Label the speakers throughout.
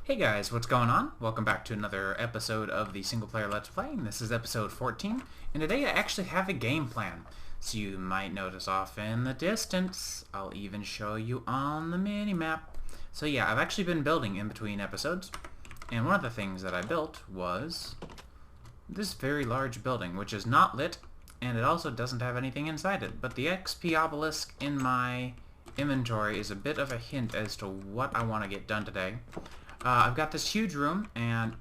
Speaker 1: Hey guys, what's going on? Welcome back to another episode of the single player Let's Play, and this is episode 14, and today I actually have a game plan. So you might notice off in the distance, I'll even show you on the mini-map. So yeah, I've actually been building in between episodes, and one of the things that I built was this very large building, which is not lit, and it also doesn't have anything inside it. But the XP obelisk in my inventory is a bit of a hint as to what I want to get done today. I've got this huge room, and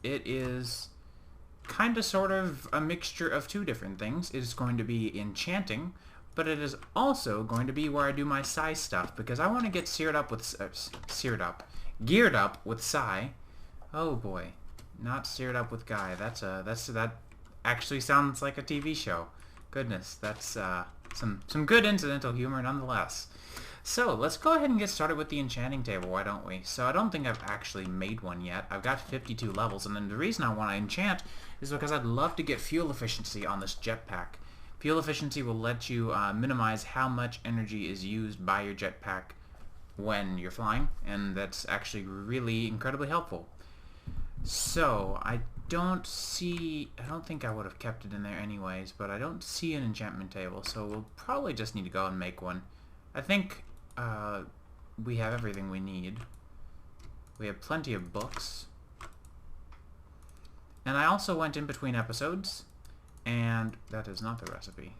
Speaker 1: it is kind of sort of a mixture of two different things. It is going to be enchanting, but it is also going to be where I do my Psy stuff, because I want to get geared up with Psy. Oh boy, not seared up with Guy. That actually sounds like a TV show. Goodness, that's some good incidental humor nonetheless. So, let's go ahead and get started with the enchanting table, why don't we? So, I don't think I've actually made one yet. I've got 52 levels, and then the reason I want to enchant is because I'd love to get fuel efficiency on this jetpack. Fuel efficiency will let you minimize how much energy is used by your jetpack when you're flying, and that's actually really incredibly helpful. So, I don't think I would have kept it in there anyways, but I don't see an enchantment table, so we'll probably just need to go and make one. I think we have everything we need. We have plenty of books. And I also went in between episodes, and that is not the recipe,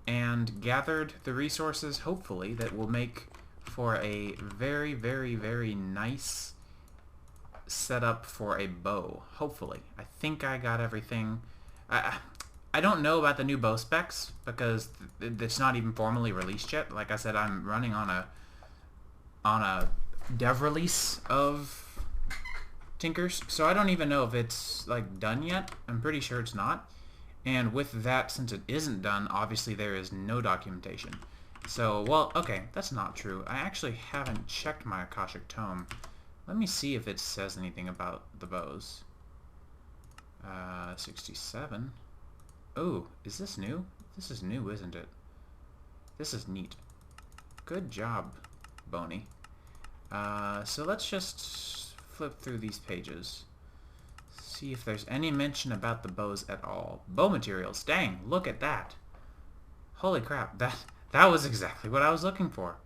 Speaker 1: and gathered the resources, hopefully, that will make for a very, very, very nice setup for a bow. Hopefully. I think I got everything. I don't know about the new bow specs because it's not even formally released yet. Like I said, I'm running on a dev release of Tinkers, so I don't even know if it's like done yet. I'm pretty sure it's not. And with that, since it isn't done, obviously there is no documentation. So, well, okay, that's not true. I actually haven't checked my Akashic Tome. Let me see if it says anything about the bows. 67. Oh, is this new? This is new, isn't it? This is neat. Good job, Boney. So let's just flip through these pages. See if there's any mention about the bows at all. Bow materials. Dang, look at that. Holy crap, that was exactly what I was looking for.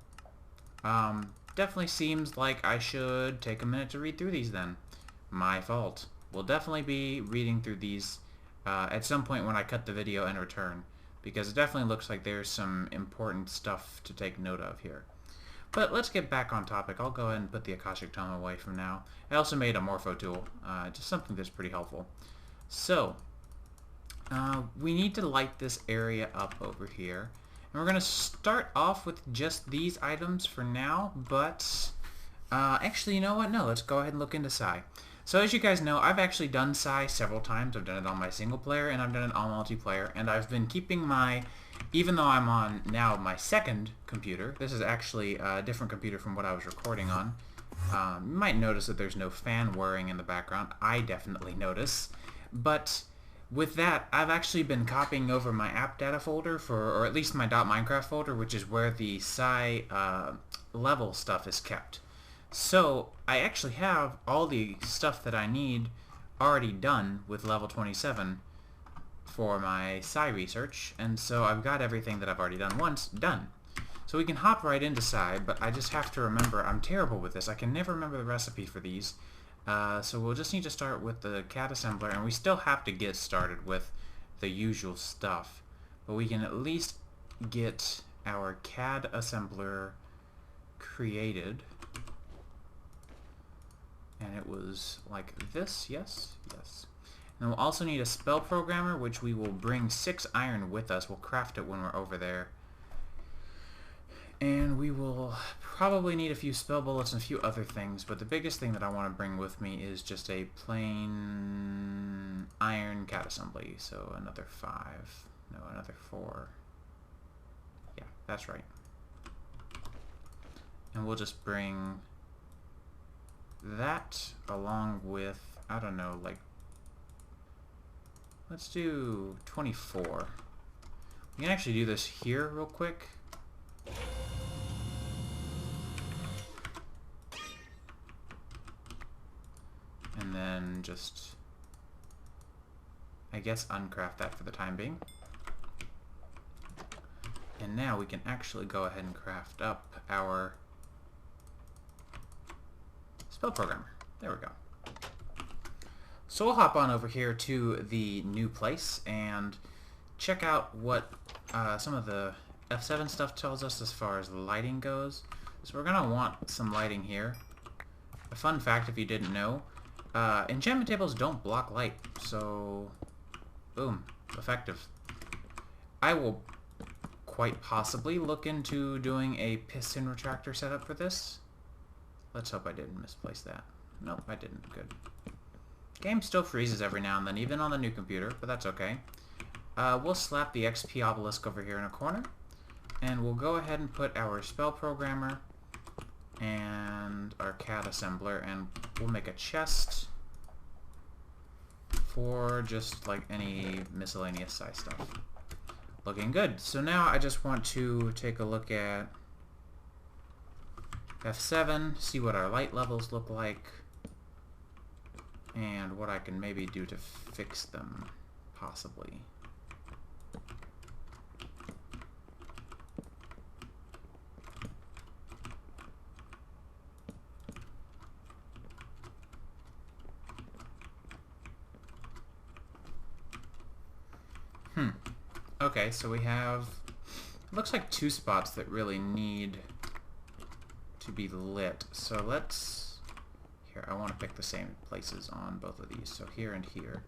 Speaker 1: Definitely seems like I should take a minute to read through these then. My fault. We'll definitely be reading through these at some point when I cut the video and return, because it definitely looks like there's some important stuff to take note of here. But let's get back on topic. I'll go ahead and put the Akashic Tome away from now. I also made a Morpho tool, just something that's pretty helpful. So, we need to light this area up over here. And we're going to start off with just these items for now, but actually, you know what? No, let's go ahead and look into Psy. So as you guys know, I've actually done Psy several times. I've done it on my single player, and I've done it on multiplayer, and I've been keeping my, even though I'm on now my second computer, this is actually a different computer from what I was recording on. You might notice that there's no fan whirring in the background. I definitely notice. But with that, I've actually been copying over my app data folder, or at least my .minecraft folder, which is where the Psy level stuff is kept. So, I actually have all the stuff that I need already done with level 27 for my Psy research, and so I've got everything that I've already done once done. So we can hop right into Psy, but I just have to remember, I'm terrible with this, I can never remember the recipe for these, so we'll just need to start with the CAD assembler, and we still have to get started with the usual stuff, but we can at least get our CAD assembler created. And it was like this, yes, yes. And we'll also need a spell programmer, which we will bring 6 iron with us. We'll craft it when we're over there. And we will probably need a few spell bullets and a few other things, but the biggest thing that I want to bring with me is just a plain iron CAD assembly. So another 5, no, another 4. Yeah, that's right. And we'll just bring that along with, I don't know, like, let's do 24. We can actually do this here real quick. then just, I guess, uncraft that for the time being. And now we can actually go ahead and craft up our spell programmer. There we go. So we'll hop on over here to the new place and check out what some of the F7 stuff tells us as far as lighting goes. So we're going to want some lighting here. A fun fact, if you didn't know, enchantment tables don't block light, so boom, effective. I will quite possibly look into doing a piston retractor setup for this. Let's hope I didn't misplace that. Nope, I didn't. Good. Game still freezes every now and then, even on the new computer, but that's okay. We'll slap the XP obelisk over here in a corner, and we'll go ahead and put our spell programmer and our CAD assembler, and we'll make a chest for just like any miscellaneous size stuff. Looking good. So now I just want to take a look at F7, see what our light levels look like, and what I can maybe do to fix them, possibly. Okay, so we have, looks like 2 spots that really need to be lit. So let's, here, I want to pick the same places on both of these. So here and here.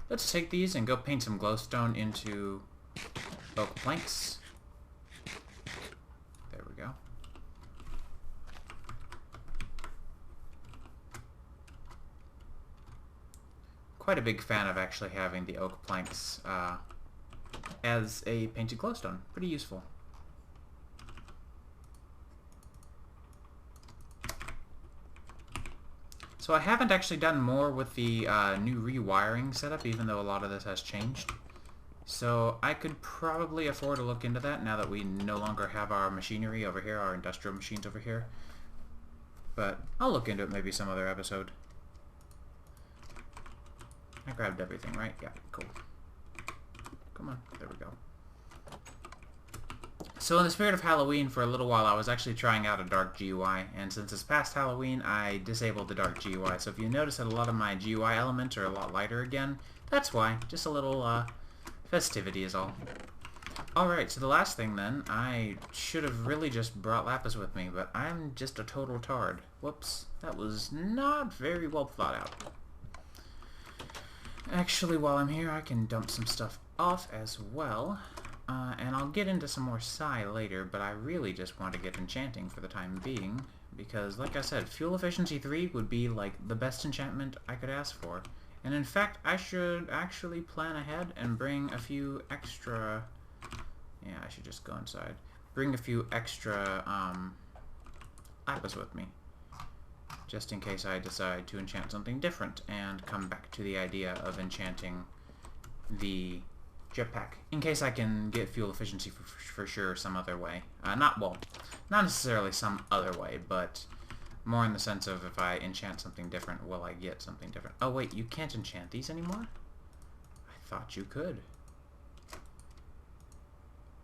Speaker 1: Let's take these and go paint some glowstone into oak planks. There we go. Quite a big fan of actually having the oak planks as a painted glowstone. Pretty useful. So I haven't actually done more with the new rewiring setup, even though a lot of this has changed. So I could probably afford to look into that now that we no longer have our machinery over here, our industrial machines over here. But I'll look into it maybe some other episode. I grabbed everything, right? Yeah, cool. Come on, there we go. So in the spirit of Halloween, for a little while I was actually trying out a dark GUI, and since it's past Halloween, I disabled the dark GUI. So if you notice that a lot of my GUI elements are a lot lighter again, that's why. Just a little festivity is all. Alright, so the last thing then, I should have really just brought lapis with me, but I'm just a total tard. Whoops, that was not very well thought out. Actually, while I'm here, I can dump some stuff off as well. And I'll get into some more psi later, but I really just want to get enchanting for the time being, because, like I said, Fuel Efficiency 3 would be, like, the best enchantment I could ask for. And in fact, I should actually plan ahead and bring a few extra... Yeah, I should just go inside. Bring a few extra, lapis with me, just in case I decide to enchant something different and come back to the idea of enchanting the jetpack, in case I can get fuel efficiency for sure some other way. Not necessarily some other way, but more in the sense of if I enchant something different, will I get something different? Oh wait, you can't enchant these anymore? I thought you could.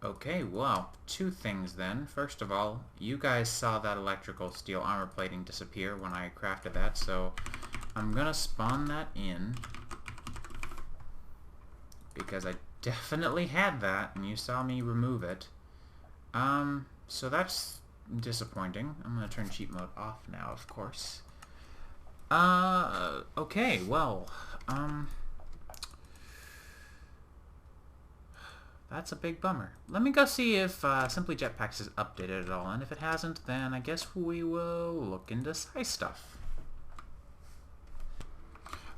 Speaker 1: Okay, well, 2 things then. First of all, you guys saw that electrical steel armor plating disappear when I crafted that, so I'm gonna spawn that in, because I definitely had that, and you saw me remove it. So that's disappointing. I'm gonna turn cheat mode off now, of course. Okay, well, that's a big bummer. Let me go see if Simply Jetpacks is updated at all, and if it hasn't, then I guess we will look into psi stuff.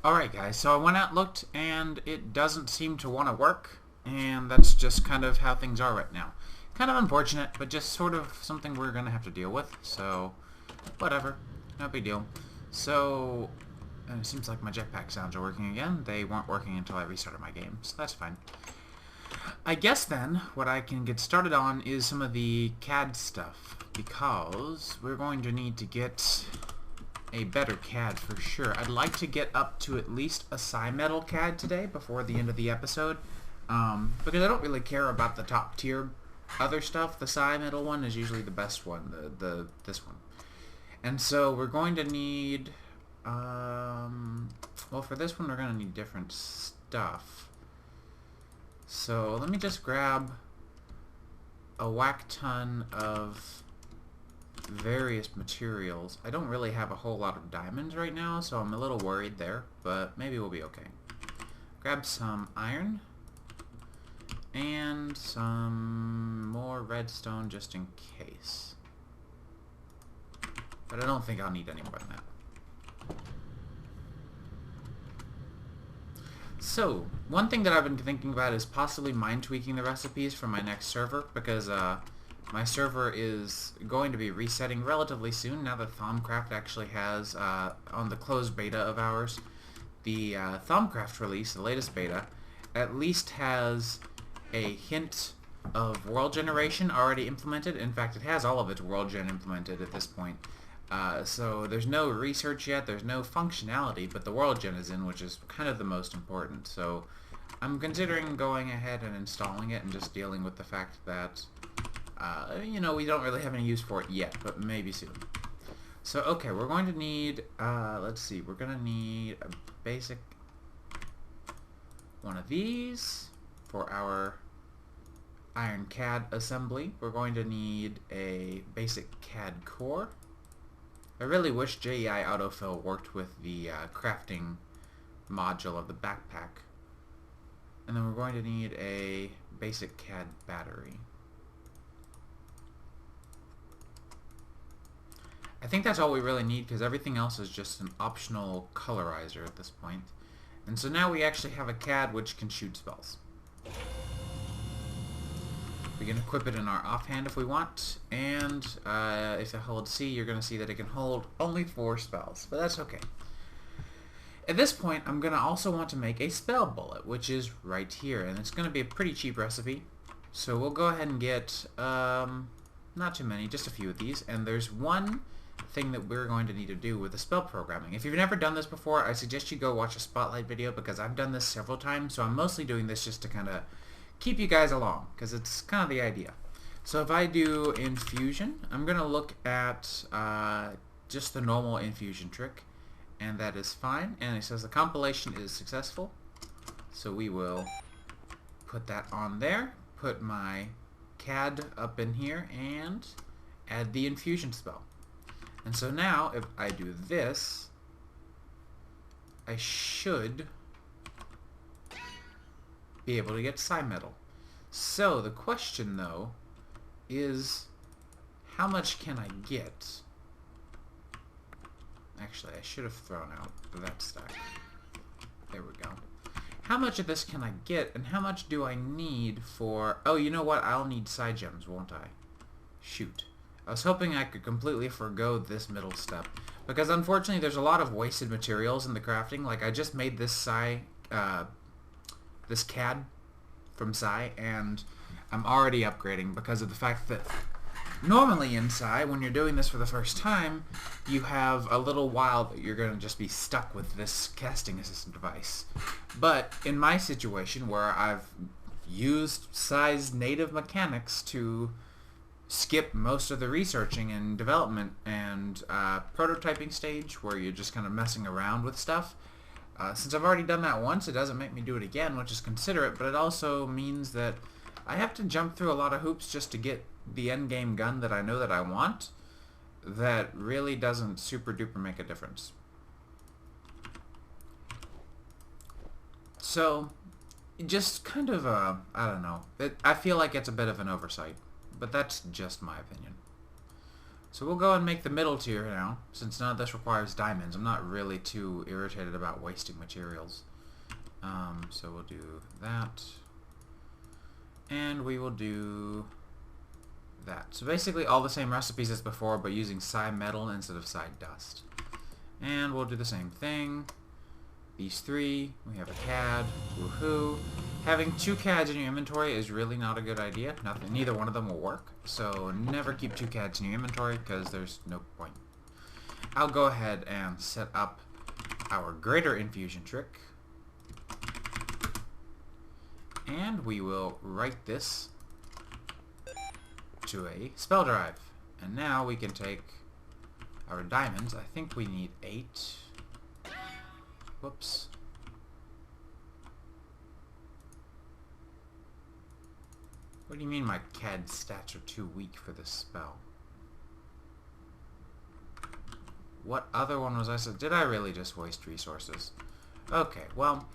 Speaker 1: Alright guys, so I went out and looked, and it doesn't seem to want to work, and that's just kind of how things are right now. Kind of unfortunate, but just sort of something we're going to have to deal with, so whatever, no big deal. So, it seems like my jetpack sounds are working again. They weren't working until I restarted my game, so that's fine. I guess then, what I can get started on is some of the CAD stuff, because we're going to need to get a better CAD for sure. I'd like to get up to at least a metal CAD today before the end of the episode, because I don't really care about the top tier other stuff. The metal one is usually the best one, this one. And so we're going to need, well, for this one we're going to need different stuff. So let me just grab a whack ton of various materials. I don't really have a whole lot of diamonds right now, so I'm a little worried there, but maybe we'll be okay. Grab some iron and some more redstone just in case. But I don't think I'll need any more than that. So, one thing that I've been thinking about is possibly mind tweaking the recipes for my next server, because my server is going to be resetting relatively soon now that Thaumcraft actually has, on the closed beta of ours, the Thaumcraft release, the latest beta, at least has a hint of world generation already implemented. In fact, it has all of its world gen implemented at this point. So there's no research yet, there's no functionality, but the world gen is in, which is kind of the most important. So I'm considering going ahead and installing it and just dealing with the fact that, you know, we don't really have any use for it yet, but maybe soon. So, okay, we're going to need, let's see, we're going to need a basic one of these for our iron CAD assembly. We're going to need a basic CAD core. I really wish JEI autofill worked with the crafting module of the backpack. And then we're going to need a basic CAD battery. I think that's all we really need, because everything else is just an optional colorizer at this point. And so now we actually have a CAD which can shoot spells. We can equip it in our offhand if we want, and if I hold C, you're going to see that it can hold only 4 spells, but that's okay. At this point, I'm going to also want to make a spell bullet, which is right here, and it's going to be a pretty cheap recipe. So we'll go ahead and get, not too many, just a few of these, and there's one thing that we're going to need to do with the spell programming. If you've never done this before, I suggest you go watch a spotlight video, because I've done this several times, so I'm mostly doing this just to kind of keep you guys along, because it's kind of the idea. So if I do infusion, I'm going to look at just the normal infusion trick, and that is fine, and it says the compilation is successful, so we will put that on there, put my CAD up in here, and add the infusion spell. And so now, if I do this, I should be able to get metal. So the question, though, is how much can I get? Actually, I should have thrown out that stack. There we go. How much of this can I get, and how much do I need for... Oh, you know what? I'll need side gems, won't I? Shoot. I was hoping I could completely forgo this middle step, because unfortunately there's a lot of wasted materials in the crafting. Like, I just made this this CAD from and I'm already upgrading because of the fact that normally in when you're doing this for the first time, you have a little while that you're going to just be stuck with this casting assistant device. But in my situation, where I've used native mechanics to skip most of the researching and development and prototyping stage, where you're just kind of messing around with stuff, since I've already done that once, it doesn't make me do it again, which is considerate, but it also means that I have to jump through a lot of hoops just to get the endgame gun that I know that I want. That really doesn't super duper make a difference. So, just kind of I don't know. I feel like it's a bit of an oversight, but that's just my opinion. So we'll go and make the middle tier now, since none of this requires diamonds. I'm not really too irritated about wasting materials. So we'll do that. And we will do that. So basically all the same recipes as before, but using metal instead of dust. And we'll do the same thing. These 3, we have a CAD, woohoo. Having 2 CADs in your inventory is really not a good idea. Neither one of them will work, so never keep 2 CADs in your inventory, because there's no point. I'll go ahead and set up our greater infusion trick. And we will write this to a spell drive. And now we can take our diamonds. I think we need 8. Whoops. What do you mean my CAD stats are too weak for this spell? What other one was I said? Did I really just waste resources? Okay, well,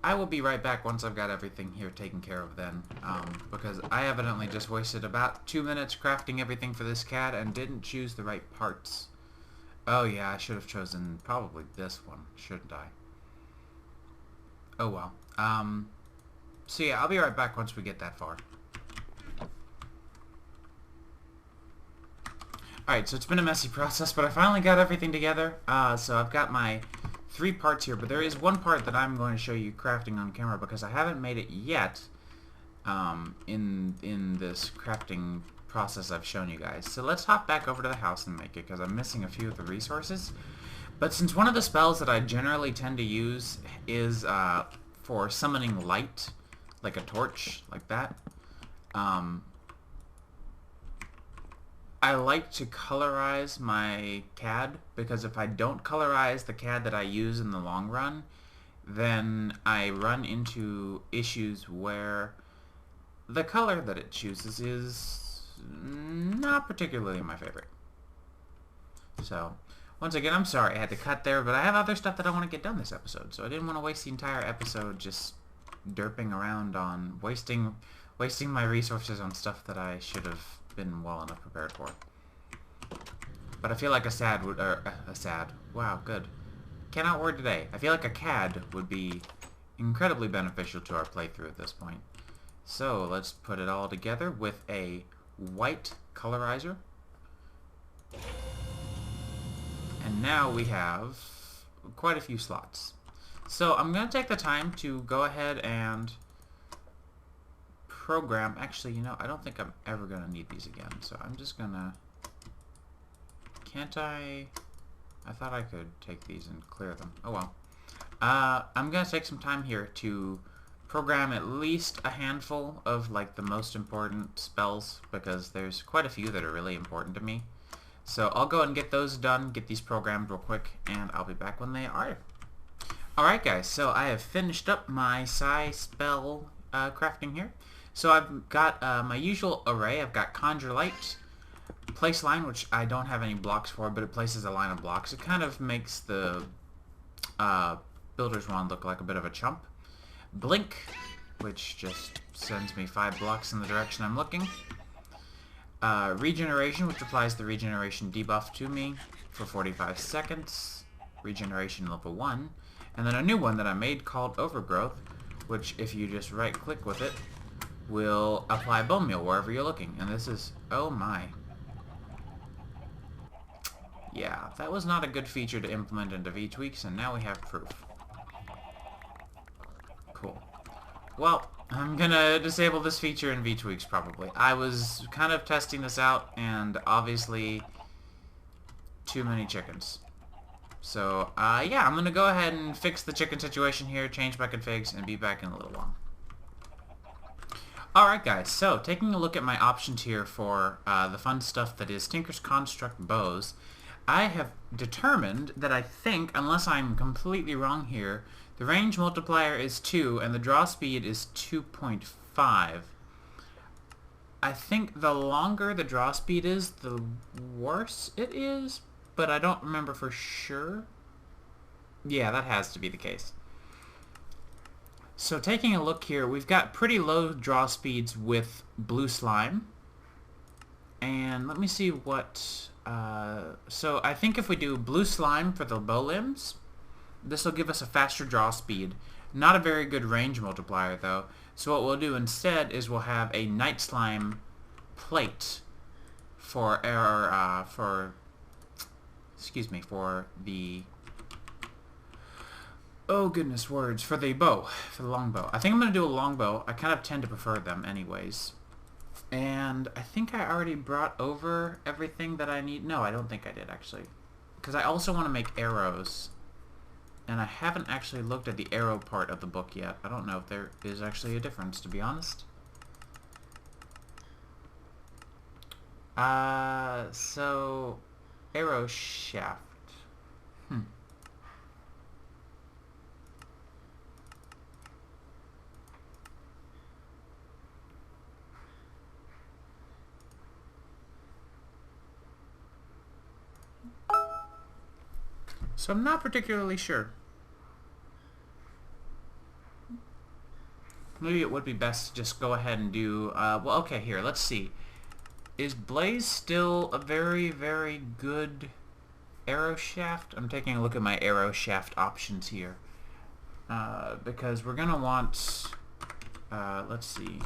Speaker 1: I will be right back once I've got everything here taken care of then, because I evidently just wasted about 2 minutes crafting everything for this CAD and didn't choose the right parts. Oh yeah, I should have chosen probably this one, shouldn't I? Oh well. So yeah, I'll be right back once we get that far. Alright, so it's been a messy process, but I finally got everything together. So I've got my 3 parts here, but there is one part that I'm going to show you crafting on camera because I haven't made it yet in this crafting process I've shown you guys. So let's hop back over to the house and make it because I'm missing a few of the resources. But since one of the spells that I generally tend to use is for summoning light, like a torch, like that, I like to colorize my CAD, because if I don't colorize the CAD that I use in the long run, then I run into issues where the color that it chooses is not particularly my favorite. So, once again, I'm sorry I had to cut there, but I have other stuff that I want to get done this episode, so I didn't want to waste the entire episode just derping around on wasting my resources on stuff that I should have been well enough prepared for. But I feel like wow, good. Cannot word today. I feel like a CAD would be incredibly beneficial to our playthrough at this point. So let's put it all together with a white colorizer. And now we have quite a few slots. So I'm going to take the time to go ahead and program. Actually, you know, I don't think I'm ever going to need these again. So I'm just going to... Can't I... I thought I could take these and clear them. Oh well. I'm going to take some time here to program at least a handful of like the most important spells, because there's quite a few that are really important to me. So I'll go and get those done, get these programmed real quick, and I'll be back when they are. Alright guys, so I have finished up my psi spell crafting here. So I've got my usual array. I've got Conjure Light, Place Line, which I don't have any blocks for, but it places a line of blocks. It kind of makes the Builder's Wand look like a bit of a chump. Blink, which just sends me 5 blocks in the direction I'm looking. Regeneration, which applies the regeneration debuff to me for 45 seconds. Regeneration level 1. And then a new one that I made called Overgrowth, which if you just right click with it, will apply bone meal wherever you're looking. And this is, oh my. Yeah, that was not a good feature to implement into V-Tweaks, and now we have proof. Cool. Well, I'm gonna disable this feature in V-Tweaks probably. I was kind of testing this out, and obviously too many chickens. So, yeah, I'm gonna go ahead and fix the chicken situation here, change my configs, and be back in a little while. Alright guys, so taking a look at my options here for the fun stuff that is Tinker's Construct bows, I have determined that I think, unless I'm completely wrong here, the range multiplier is 2 and the draw speed is 2.5. I think the longer the draw speed is, the worse it is, but I don't remember for sure. Yeah, that has to be the case. So taking a look here, we've got pretty low draw speeds with blue slime. And let me see what... so I think if we do blue slime for the bow limbs, this will give us a faster draw speed. Not a very good range multiplier though. So what we'll do instead is we'll have a night slime plate for our, for the... Oh goodness words, for the bow, for the longbow. I think I'm going to do a longbow. I kind of tend to prefer them anyways. And I think I already brought over everything that I need. No, I don't think I did actually. Because I also want to make arrows. And I haven't actually looked at the arrow part of the book yet. I don't know if there is actually a difference, to be honest. So... arrow shaft. So I'm not particularly sure. Maybe it would be best to just go ahead and do... well, okay, here, let's see. Is Blaze still a very, very good arrow shaft? I'm taking a look at my arrow shaft options here. Because we're going to want... let's see.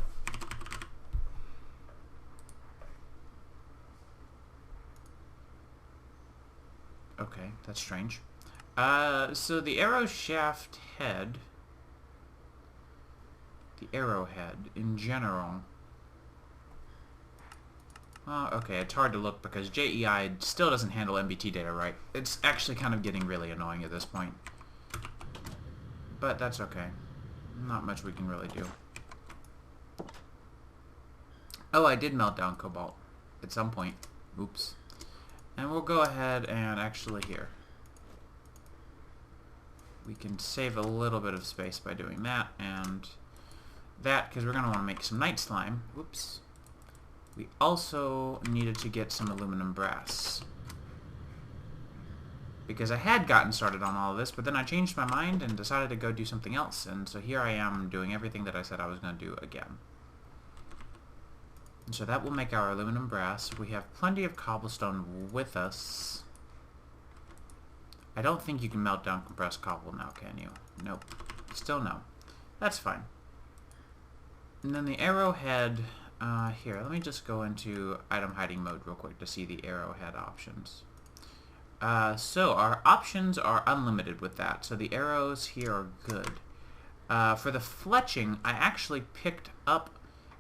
Speaker 1: Okay, that's strange. So the arrow shaft head, the arrowhead in general. Okay, it's hard to look because JEI still doesn't handle MBT data right. It's actually kind of getting really annoying at this point. But that's okay. Not much we can really do. Oh, I did melt down cobalt at some point. Oops. And we'll go ahead and actually here. We can save a little bit of space by doing that and that because we're going to want to make some night slime. Whoops. We also needed to get some aluminum brass. Because I had gotten started on all of this, but then I changed my mind and decided to go do something else. And so here I am doing everything that I said I was going to do again. And so that will make our aluminum brass. We have plenty of cobblestone with us. I don't think you can melt down compressed cobble now, can you? Nope. Still no. That's fine. And then the arrowhead... here, let me just go into item hiding mode real quick to see the arrowhead options. So our options are unlimited with that. So the arrows here are good. For the fletching, I actually picked up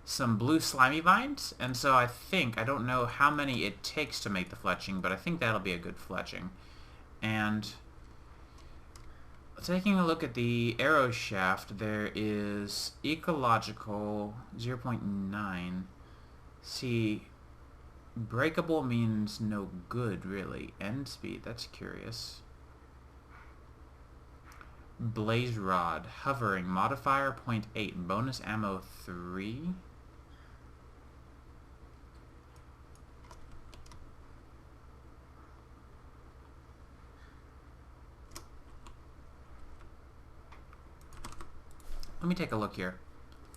Speaker 1: some blue slimy vines, and so I don't know how many it takes to make the fletching, but I think that'll be a good fletching. And taking a look at the arrow shaft, there is ecological 0.9. See, breakable means no good, really. End speed, that's curious. Blaze rod, hovering, modifier 0.8, bonus ammo 3. Let me take a look here.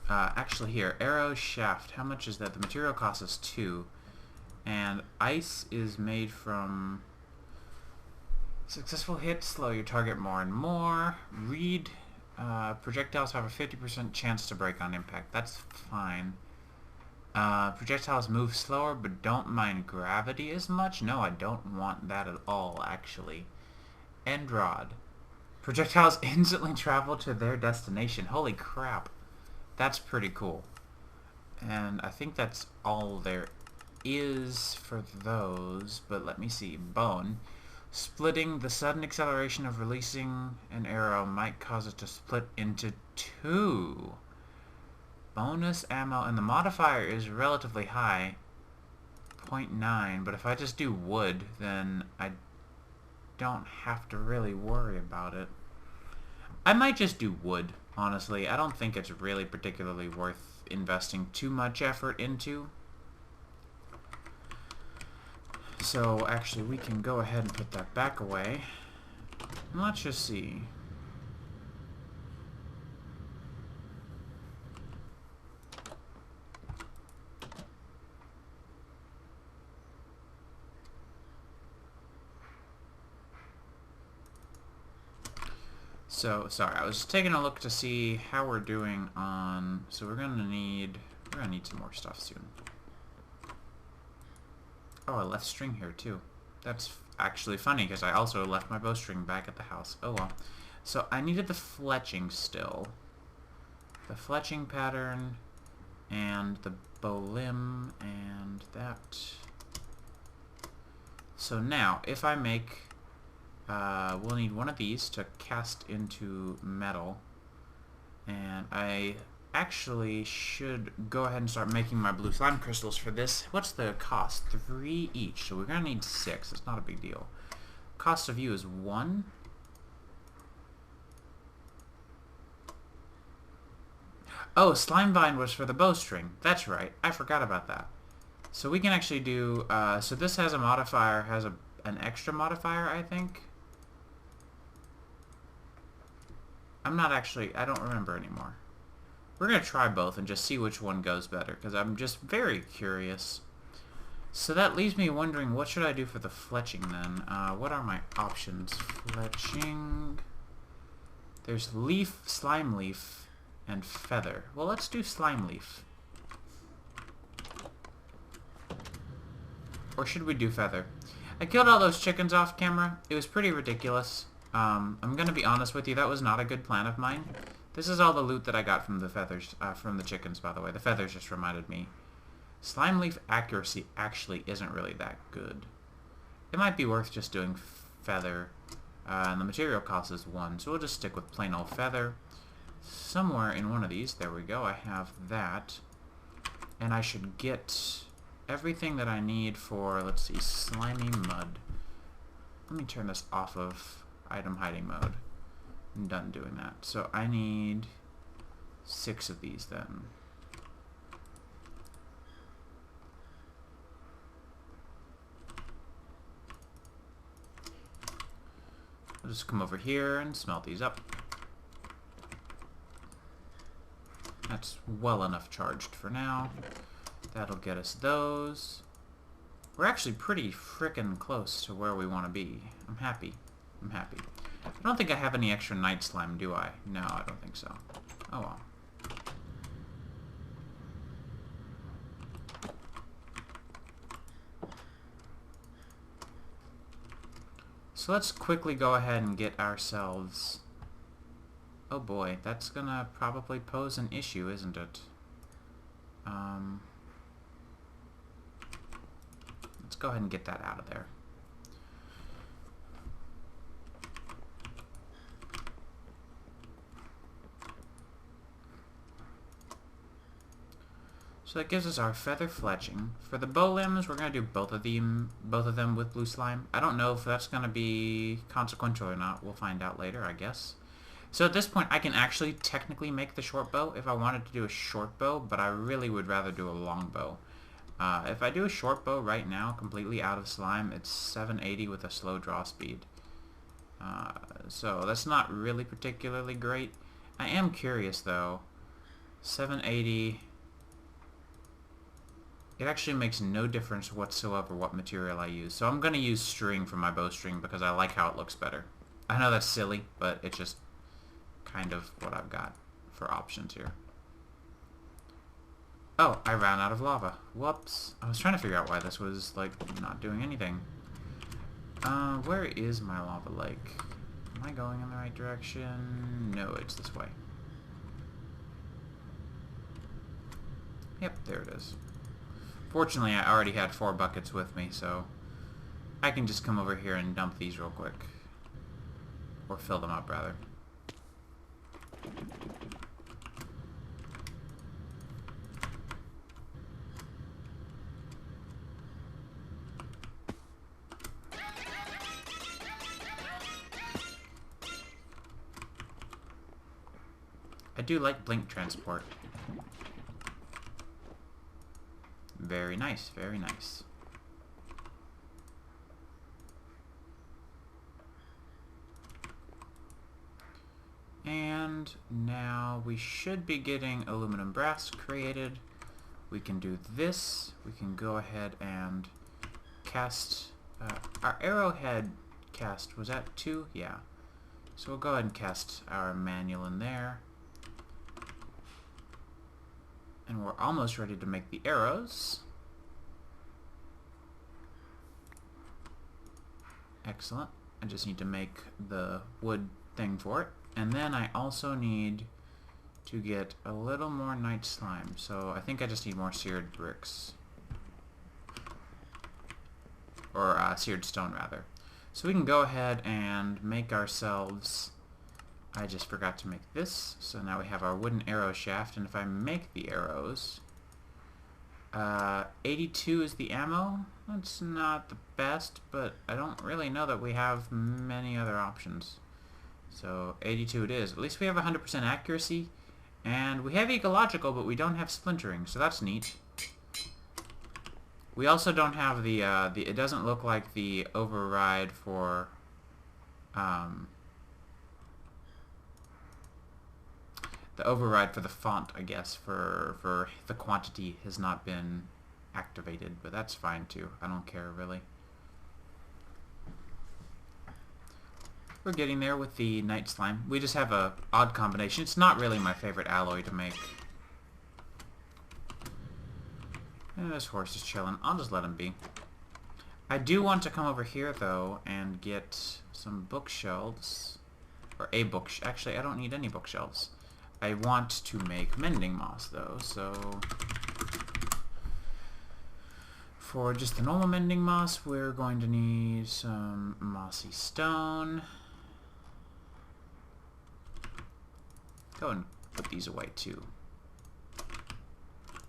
Speaker 1: Actually here, arrow shaft, how much is that? The material cost is 2. And ice is made from successful hits, slow your target more and more. Reed, projectiles have a 50% chance to break on impact. That's fine. Projectiles move slower but don't mind gravity as much. No, I don't want that at all, actually. End rod. Projectiles instantly travel to their destination. Holy crap. That's pretty cool. And I think that's all there is for those. But let me see. Bone. Splitting. The sudden acceleration of releasing an arrow might cause it to split into 2. Bonus ammo. And the modifier is relatively high. 0.9. But if I just do wood, then I don't have to really worry about it. I might just do wood, honestly. I don't think it's really particularly worth investing too much effort into. So actually we can go ahead and put that back away. And let's just see. So, sorry, I was just taking a look to see how we're doing on... So we're gonna need some more stuff soon. Oh, I left string here too. That's actually funny because I also left my bowstring back at the house. Oh well. So I needed the fletching still. The fletching pattern and the bow limb and that. So now, if I make we'll need one of these to cast into metal. And I actually should go ahead and start making my blue slime crystals for this. What's the cost? 3 each, so we're going to need 6. It's not a big deal. Cost of you is 1. Oh, slime vine was for the bowstring. That's right. I forgot about that. So we can actually do... so this has a modifier, has an extra modifier, I think. I'm not actually... I don't remember anymore. We're going to try both and just see which one goes better, because I'm just very curious. So that leaves me wondering, what should I do for the fletching then? What are my options? Fletching... There's leaf, slime leaf, and feather. Well, let's do slime leaf. Or should we do feather? I killed all those chickens off camera. It was pretty ridiculous. I'm gonna be honest with you, that was not a good plan of mine. This is all the loot that I got from the feathers, from the chickens, by the way. The feathers just reminded me. Slime leaf accuracy actually isn't really that good. It might be worth just doing feather. And the material cost is 1, so we'll just stick with plain old feather. Somewhere in one of these, there we go, I have that. And I should get everything that I need for, let's see, slimy mud. Let me turn this off of item hiding mode. I'm done doing that. So I need 6 of these then. I'll just come over here and smelt these up. That's well enough charged for now. That'll get us those. We're actually pretty frickin' close to where we want to be. I'm happy. I'm happy. I don't think I have any extra night slime, do I? No, I don't think so. Oh well. So let's quickly go ahead and get ourselves... Oh boy, that's gonna probably pose an issue, isn't it? Let's go ahead and get that out of there. So that gives us our feather fletching. For the bow limbs, we're going to do both of them with blue slime. I don't know if that's going to be consequential or not. We'll find out later, I guess. So at this point, I can actually technically make the short bow if I wanted to do a short bow, but I really would rather do a long bow. If I do a short bow right now, completely out of slime, it's 780 with a slow draw speed. So that's not really particularly great. I am curious though. 780... It actually makes no difference whatsoever what material I use. So I'm going to use string for my bowstring because I like how it looks better. I know that's silly, but it's just kind of what I've got for options here. Oh, I ran out of lava. Whoops. I was trying to figure out why this was, like, not doing anything. Where is my lava lake? Am I going in the right direction? No, it's this way. Yep, there it is. Fortunately, I already had 4 buckets with me, so I can just come over here and dump these real quick. Or fill them up, rather. I do like blink transport. Very nice, very nice. And now we should be getting aluminum brass created. We can do this. We can go ahead and cast... our arrowhead cast, was that 2? Yeah. So we'll go ahead and cast our manual in there. And we're almost ready to make the arrows. Excellent. I just need to make the wood thing for it. And then I also need to get a little more night slime. So I think I just need more seared bricks. Or seared stone, rather. So we can go ahead and make ourselves... I just forgot to make this. So now we have our wooden arrow shaft, and if I make the arrows... 82 is the ammo. That's not the best, but I don't really know that we have many other options. So 82 it is. At least we have 100% accuracy, and we have ecological, but we don't have splintering, so that's neat. We also don't have the it doesn't look like the override for the font, I guess, for the quantity has not been activated, but that's fine too. I don't care really. We're getting there with the night slime. We just have a odd combination. It's not really my favorite alloy to make. And this horse is chilling. I'll just let him be. I do want to come over here though and get some bookshelves, or a book. Actually, I don't need any bookshelves. I want to make mending moss though, so for just the normal mending moss, we're going to need some mossy stone. Go and put these away too.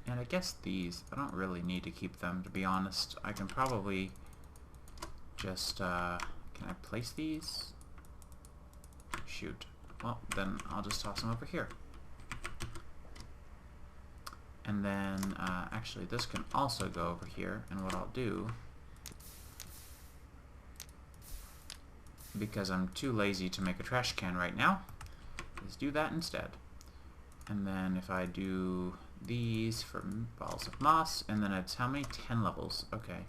Speaker 1: And I guess these, I don't really need to keep them, to be honest. I can probably just, can I place these? Shoot. Well, then I'll just toss them over here. And then, actually, this can also go over here. And what I'll do, because I'm too lazy to make a trash can right now, is do that instead. And then if I do these for balls of moss, and then it's how many? 10 levels. Okay.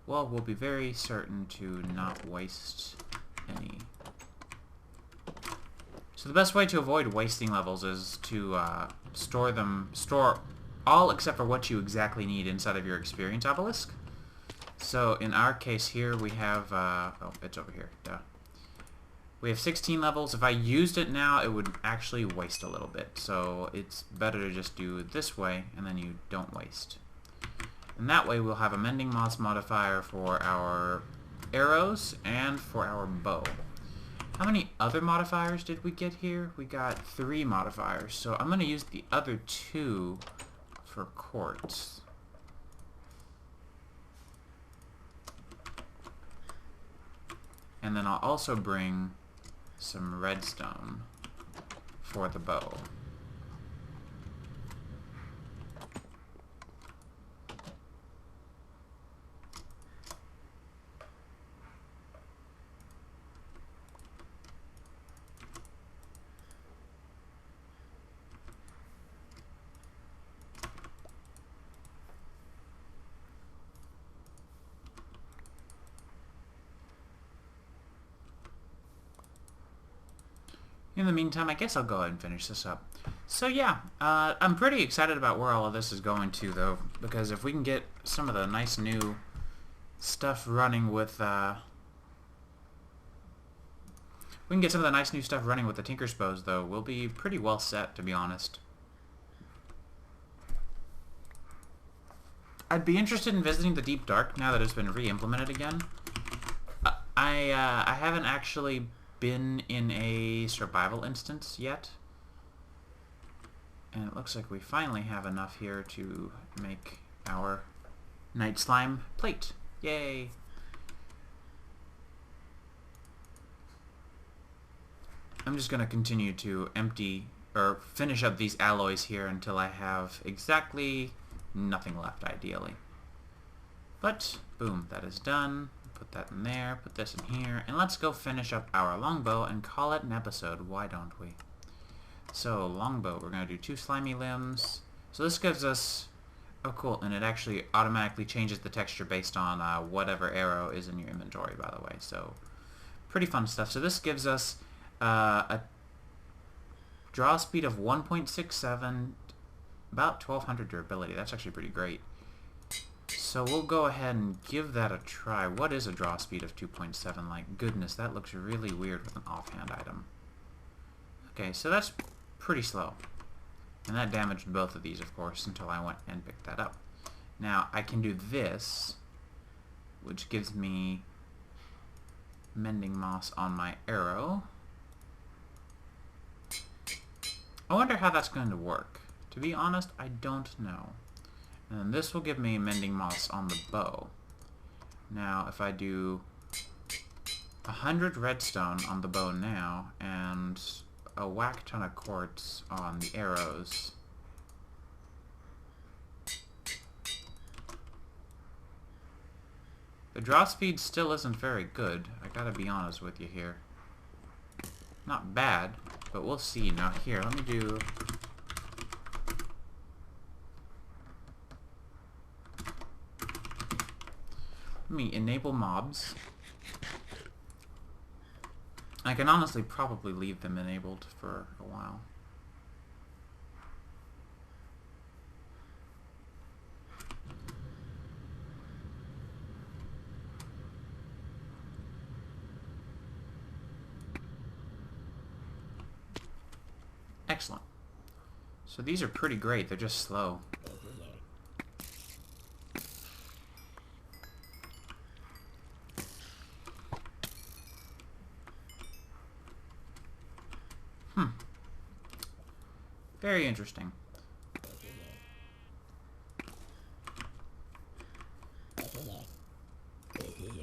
Speaker 1: Well, we'll be very certain to not waste any. So the best way to avoid wasting levels is to store all except for what you exactly need inside of your experience obelisk. So in our case here we have, oh, it's over here, duh. We have 16 levels. If I used it now, it would actually waste a little bit. So it's better to just do it this way, and then you don't waste. And that way we'll have a mending moss modifier for our arrows and for our bow. How many other modifiers did we get here? We got 3 modifiers. So I'm going to use the other 2 for quartz. And then I'll also bring some redstone for the bow. In the meantime, I guess I'll go ahead and finish this up. So yeah, I'm pretty excited about where all of this is going to, though, because if we can get some of the nice new stuff running with, the Tinker's bows, though, we'll be pretty well set, to be honest. I'd be interested in visiting the Deep Dark now that it's been re-implemented again. I haven't actually been in a survival instance yet, and it looks like we finally have enough here to make our night slime plate. Yay! I'm just gonna continue to empty or finish up these alloys here until I have exactly nothing left, ideally. But boom, that is done. Put that in there, put this in here, and let's go finish up our longbow and call it an episode. Why don't we? So, longbow, we're going to do 2 slimy limbs. So this gives us... Oh, cool, and it actually automatically changes the texture based on whatever arrow is in your inventory, by the way. So, pretty fun stuff. So this gives us a draw speed of 1.67, about 1200 durability. That's actually pretty great. So we'll go ahead and give that a try. What is a draw speed of 2.7 like? Goodness, that looks really weird with an offhand item. Okay, so that's pretty slow. And that damaged both of these, of course, until I went and picked that up. Now, I can do this, which gives me mending moss on my arrow. I wonder how that's going to work. To be honest, I don't know. And this will give me mending moss on the bow. Now, if I do 100 redstone on the bow now, and a whack ton of quartz on the arrows, the draw speed still isn't very good. I gotta be honest with you here. Not bad, but we'll see. Now here, let me do... Let me enable mobs. I can honestly probably leave them enabled for a while. Excellent. So these are pretty great, they're just slow. Very interesting.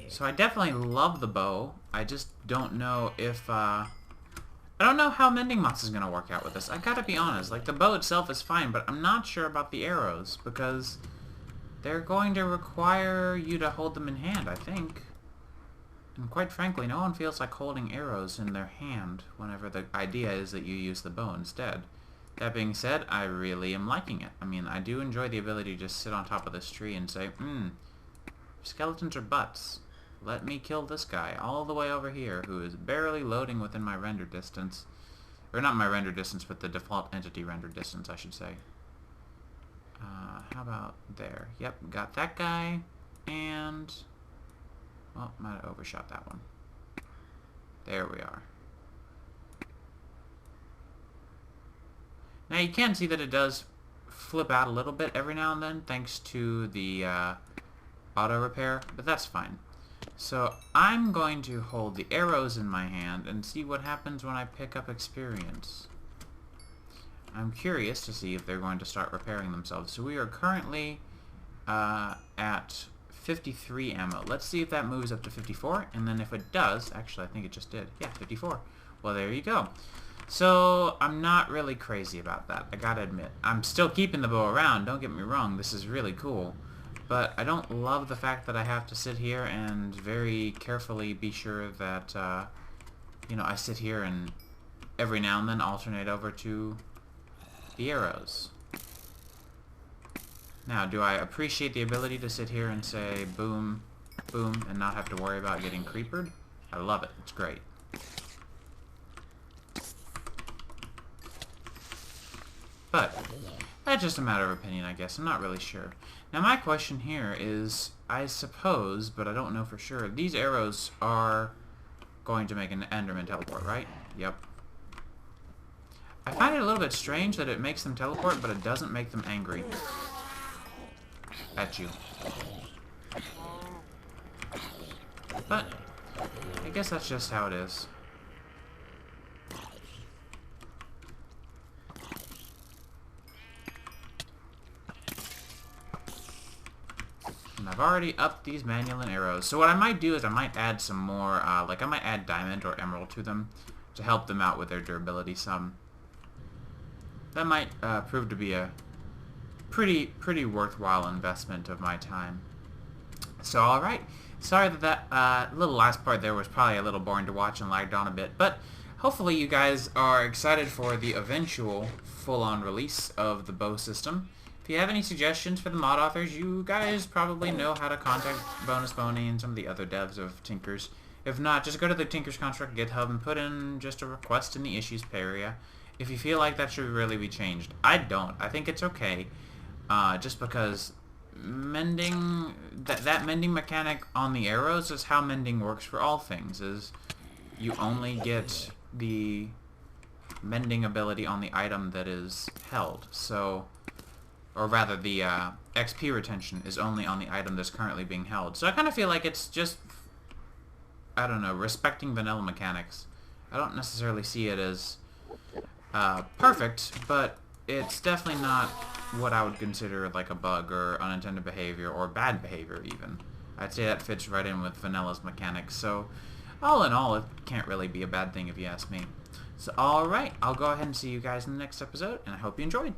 Speaker 1: So I definitely love the bow. I just don't know if, I don't know how mending moss is going to work out with this. I gotta be honest. Like, the bow itself is fine, but I'm not sure about the arrows, because they're going to require you to hold them in hand, I think. And quite frankly, no one feels like holding arrows in their hand whenever the idea is that you use the bow instead. That being said, I really am liking it. I mean, I do enjoy the ability to just sit on top of this tree and say, skeletons are butts. Let me kill this guy all the way over here, who is barely loading within my render distance. Or not my render distance, but the default entity render distance, I should say. How about there? Yep, got that guy. And... well, might have overshot that one. There we are. Now you can see that it does flip out a little bit every now and then, thanks to the auto repair, but that's fine. So I'm going to hold the arrows in my hand and see what happens when I pick up experience. I'm curious to see if they're going to start repairing themselves. So we are currently at 53 ammo. Let's see if that moves up to 54, and then if it does, actually I think it just did. Yeah, 54. Well, there you go. So I'm not really crazy about that, I gotta admit. I'm still keeping the bow around, don't get me wrong, this is really cool. But I don't love the fact that I have to sit here and very carefully be sure that, you know, I sit here and every now and then alternate over to the arrows. Now, do I appreciate the ability to sit here and say boom, boom, and not have to worry about getting creepered? I love it, it's great. But that's just a matter of opinion, I guess. I'm not really sure. Now, my question here is, I suppose, but I don't know for sure, these arrows are going to make an Enderman teleport, right? Yep. I find it a little bit strange that it makes them teleport, but it doesn't make them angry at you. But I guess that's just how it is. And I've already upped these manual arrows. So what I might do is I might add some more, like I might add diamond or emerald to them to help them out with their durability some. That might prove to be a pretty worthwhile investment of my time. So alright, sorry that little last part there was probably a little boring to watch and lagged on a bit, but hopefully you guys are excited for the eventual full-on release of the bow system. If you have any suggestions for the mod authors, you guys probably know how to contact Bonus Boney and some of the other devs of Tinkers. If not, just go to the Tinkers Construct GitHub and put in just a request in the issues area if you feel like that should really be changed. I don't. I think it's okay, just because mending, that mending mechanic on the arrows is how mending works for all things, is you only get the mending ability on the item that is held. So, or rather the XP retention is only on the item that's currently being held. So I kind of feel like it's just I don't know, respecting vanilla mechanics. I don't necessarily see it as perfect, but it's definitely not what I would consider like a bug or unintended behavior or bad behavior even. I'd say that fits right in with vanilla's mechanics, so all in all, it can't really be a bad thing if you ask me. So alright, I'll go ahead and see you guys in the next episode, and I hope you enjoyed.